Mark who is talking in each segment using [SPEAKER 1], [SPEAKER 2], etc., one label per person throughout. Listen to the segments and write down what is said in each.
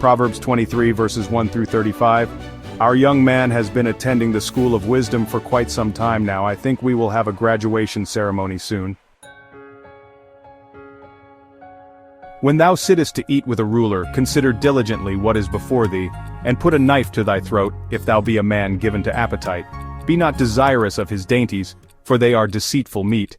[SPEAKER 1] Proverbs 23 verses 1 through 35. Our young man has been attending the school of wisdom for quite some time now. I think we will have a graduation ceremony soon. When thou sittest to eat with a ruler, consider diligently what is before thee, and put a knife to thy throat, if thou be a man given to appetite. Be not desirous of his dainties, for they are deceitful meat.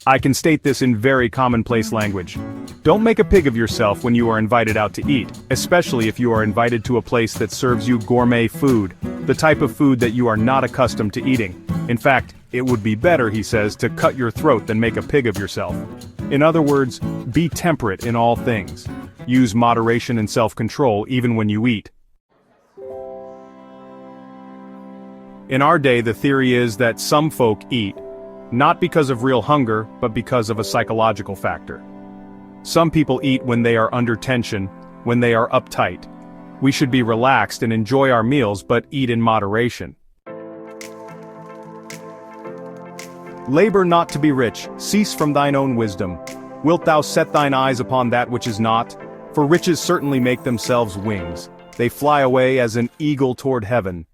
[SPEAKER 1] I can state this in very commonplace language. Don't make a pig of yourself when you are invited out to eat, especially if you are invited to a place that serves you gourmet food, the type of food that you are not accustomed to eating. In fact, it would be better, he says, to cut your throat than make a pig of yourself. In other words, be temperate in all things. Use moderation and self-control even when you eat. In our day, the theory is that some folk eat, not because of real hunger, but because of a psychological factor. Some people eat when they are under tension, when they are uptight. We should be relaxed and enjoy our meals, but eat in moderation. Labor not to be rich, cease from thine own wisdom. Wilt thou set thine eyes upon that which is not? For riches certainly make themselves wings. They fly away as an eagle toward heaven.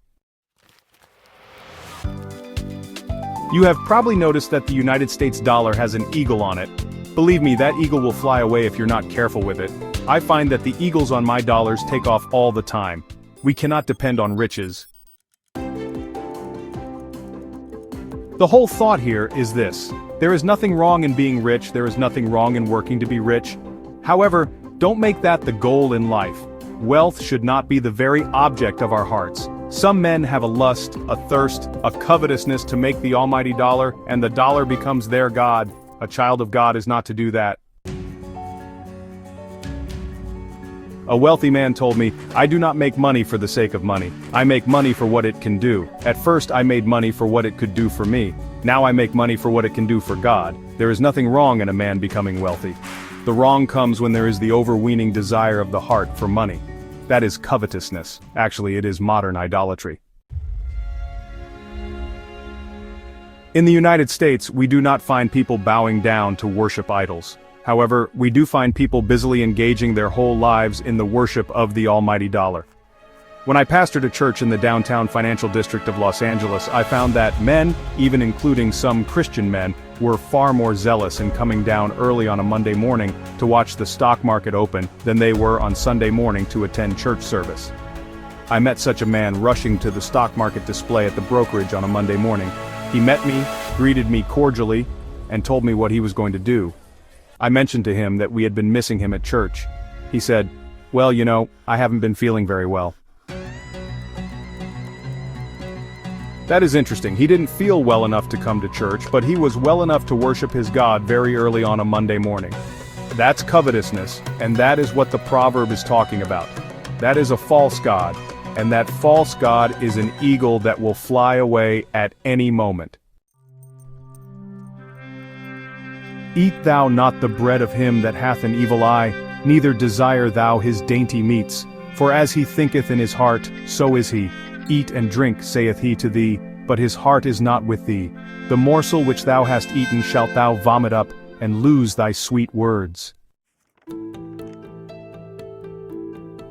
[SPEAKER 1] You have probably noticed that the United States dollar has an eagle on it. Believe me, that eagle will fly away if you're not careful with it. I find that the eagles on my dollars take off all the time. We cannot depend on riches. The whole thought here is this: there is nothing wrong in being rich, there is nothing wrong in working to be rich. However, don't make that the goal in life. Wealth should not be the very object of our hearts. Some men have a lust, a thirst, a covetousness to make the almighty dollar, and the dollar becomes their god. A child of God is not to do that. A wealthy man told me, I do not make money for the sake of money. I make money for what it can do. At first I made money for what it could do for me. Now I make money for what it can do for God. There is nothing wrong in a man becoming wealthy. The wrong comes when there is the overweening desire of the heart for money. That is covetousness. Actually, it is modern idolatry. In the United States, we do not find people bowing down to worship idols. However, we do find people busily engaging their whole lives in the worship of the almighty dollar. When I pastored a church in the downtown financial district of Los Angeles, I found that men, even including some Christian men, were far more zealous in coming down early on a Monday morning to watch the stock market open than they were on Sunday morning to attend church service. I met such a man rushing to the stock market display at the brokerage on a Monday morning. He met me, greeted me cordially, and told me what he was going to do. I mentioned to him that we had been missing him at church. He said, "Well, you know, I haven't been feeling very well." That is interesting. He didn't feel well enough to come to church, but he was well enough to worship his God very early on a Monday morning. That's covetousness, and that is what the proverb is talking about. That is a false god, and that false god is an eagle that will fly away at any moment. Eat thou not the bread of him that hath an evil eye, neither desire thou his dainty meats. For as he thinketh in his heart, so is he. Eat and drink, saith he to thee, but his heart is not with thee. The morsel which thou hast eaten shalt thou vomit up, and lose thy sweet words.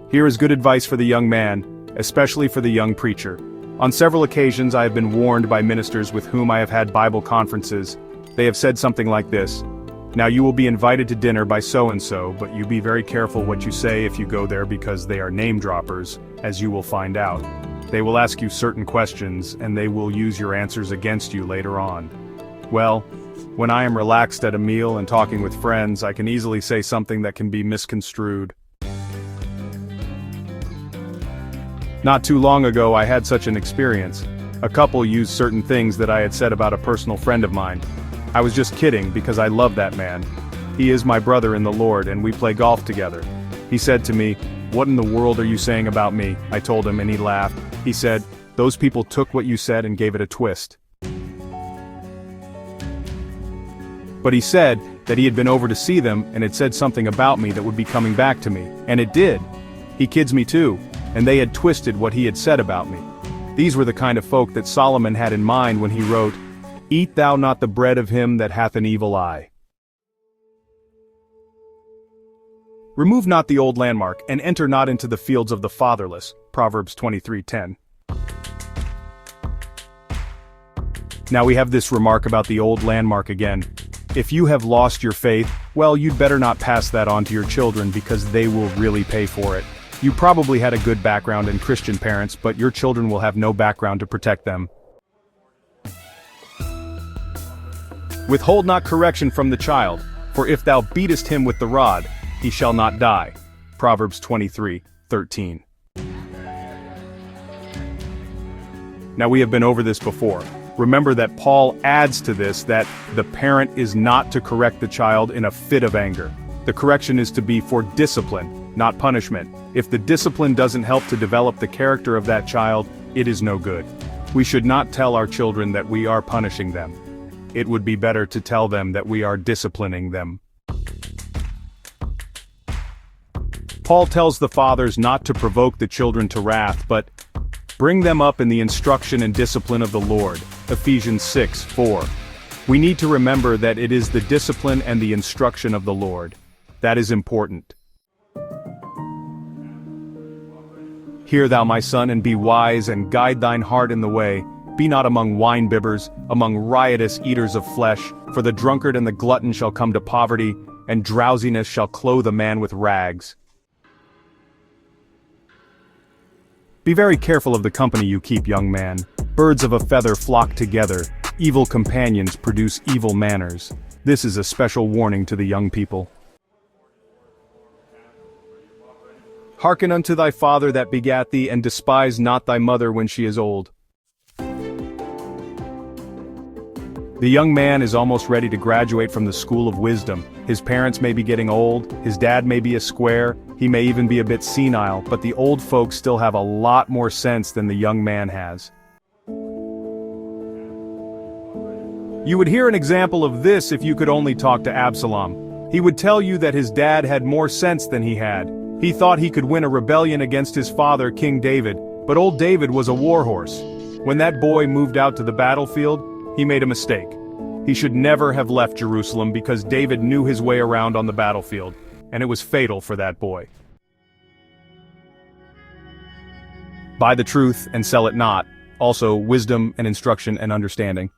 [SPEAKER 1] Here is good advice for the young man, especially for the young preacher. On several occasions I have been warned by ministers with whom I have had Bible conferences. They have said something like this: "Now you will be invited to dinner by so-and-so, but you be very careful what you say if you go there, because they are name droppers, as you will find out. They will ask you certain questions, and they will use your answers against you later on." Well, when I am relaxed at a meal and talking with friends, I can easily say something that can be misconstrued. Not too long ago I had such an experience. A couple used certain things that I had said about a personal friend of mine. I was just kidding, because I love that man. He is my brother in the Lord, and we play golf together. He said to me, "What in the world are you saying about me?" I told him, and he laughed. He said, "Those people took what you said and gave it a twist." But he said that he had been over to see them and had said something about me that would be coming back to me, and it did. He kids me too, and they had twisted what he had said about me. These were the kind of folk that Solomon had in mind when he wrote, "Eat thou not the bread of him that hath an evil eye." Remove not the old landmark, and enter not into the fields of the fatherless. Proverbs 23:10. Now we have this remark about the old landmark again. If you have lost your faith, well, you'd better not pass that on to your children because they will really pay for it. You probably had a good background and Christian parents, but your children will have no background to protect them. Withhold not correction from the child, for if thou beatest him with the rod, he shall not die. Proverbs 23:13. Now we have been over this before. Remember that Paul adds to this that the parent is not to correct the child in a fit of anger. The correction is to be for discipline, not punishment. If the discipline doesn't help to develop the character of that child, it is no good. We should not tell our children that we are punishing them. It would be better to tell them that we are disciplining them. Paul tells the fathers not to provoke the children to wrath, but bring them up in the instruction and discipline of the Lord. Ephesians 6:4. We need to remember that it is the discipline and the instruction of the Lord. That is important. Hear thou, my son, and be wise, and guide thine heart in the way. Be not among wine-bibbers, among riotous eaters of flesh, for the drunkard and the glutton shall come to poverty, and drowsiness shall clothe a man with rags. Be very careful of the company you keep, young man. Birds of a feather flock together. Evil companions produce evil manners. This is a special warning to the young people. Hearken unto thy father that begat thee, and despise not thy mother when she is old. The young man is almost ready to graduate from the school of wisdom. His parents may be getting old, his dad may be a square, he may even be a bit senile, but the old folks still have a lot more sense than the young man has. You would hear an example of this if you could only talk to Absalom. He would tell you that his dad had more sense than he had. He thought he could win a rebellion against his father, King David, but old David was a warhorse. When that boy moved out to the battlefield, he made a mistake. He should never have left Jerusalem because David knew his way around on the battlefield, and it was fatal for that boy. Buy the truth and sell it not, also wisdom and instruction and understanding.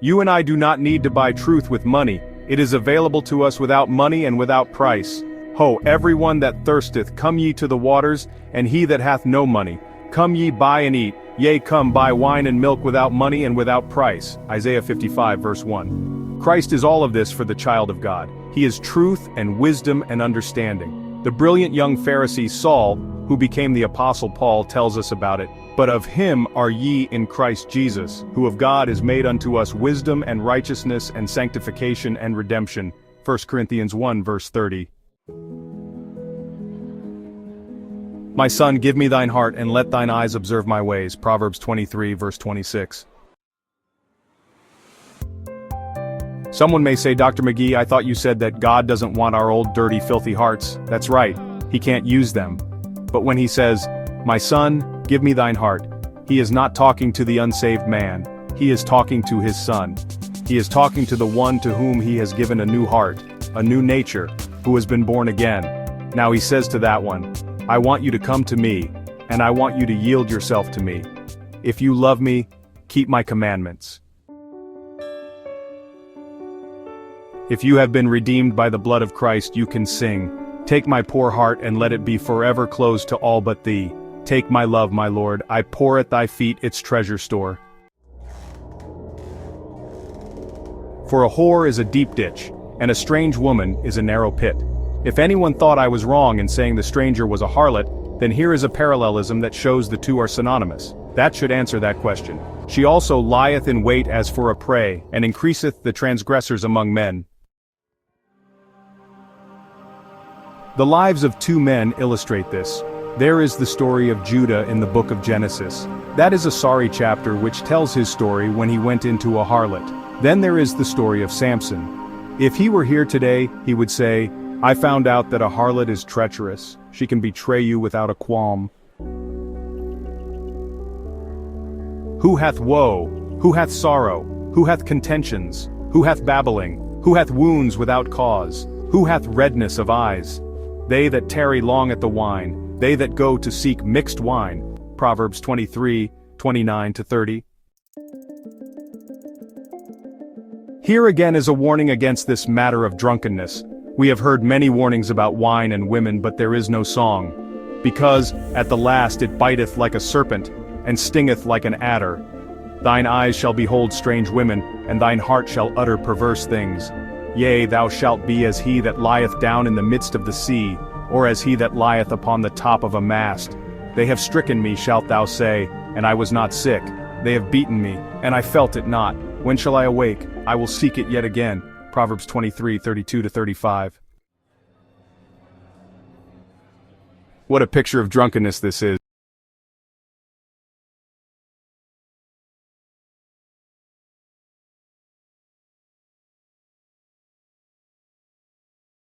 [SPEAKER 1] You and I do not need to buy truth with money. It is available to us without money and without price. Ho, everyone that thirsteth, come ye to the waters, and he that hath no money, come ye buy and eat. Yea, come buy wine and milk without money and without price. Isaiah 55 verse 1. Christ is all of this for the child of God. He is truth and wisdom and understanding. The brilliant young Pharisee Saul, who became the Apostle Paul, tells us about it. But of him are ye in Christ Jesus, who of God is made unto us wisdom and righteousness and sanctification and redemption. 1 Corinthians 1 verse 30. My son, give me thine heart, and let thine eyes observe my ways. Proverbs 23 verse 26. Someone may say, Dr. McGee, I thought you said that God doesn't want our old, dirty, filthy hearts. That's right, he can't use them. But when he says, my son, give me thine heart, he is not talking to the unsaved man. He is talking to his son. He is talking to the one to whom he has given a new heart, a new nature, who has been born again. Now he says to that one, I want you to come to me, and I want you to yield yourself to me. If you love me, keep my commandments. If you have been redeemed by the blood of Christ, you can sing, take my poor heart and let it be forever closed to all but thee. Take my love, my Lord, I pour at thy feet its treasure store. For a whore is a deep ditch, and a strange woman is a narrow pit. If anyone thought I was wrong in saying the stranger was a harlot, then here is a parallelism that shows the two are synonymous. That should answer that question. She also lieth in wait as for a prey, and increaseth the transgressors among men. The lives of two men illustrate this. There is the story of Judah in the book of Genesis. That is a sorry chapter which tells his story when he went into a harlot. Then there is the story of Samson. If he were here today, he would say, I found out that a harlot is treacherous. She can betray you without a qualm. Who hath woe? Who hath sorrow? Who hath contentions? Who hath babbling? Who hath wounds without cause? Who hath redness of eyes? They that tarry long at the wine, they that go to seek mixed wine. Proverbs 23:29-30. Here again is a warning against this matter of drunkenness. We have heard many warnings about wine and women, but there is no song. Because, at the last it biteth like a serpent, and stingeth like an adder. Thine eyes shall behold strange women, and thine heart shall utter perverse things. Yea, thou shalt be as he that lieth down in the midst of the sea, or as he that lieth upon the top of a mast. They have stricken me, shalt thou say, and I was not sick. They have beaten me, and I felt it not. When shall I awake? I will seek it yet again. Proverbs 23:32-35. What a picture of drunkenness this is.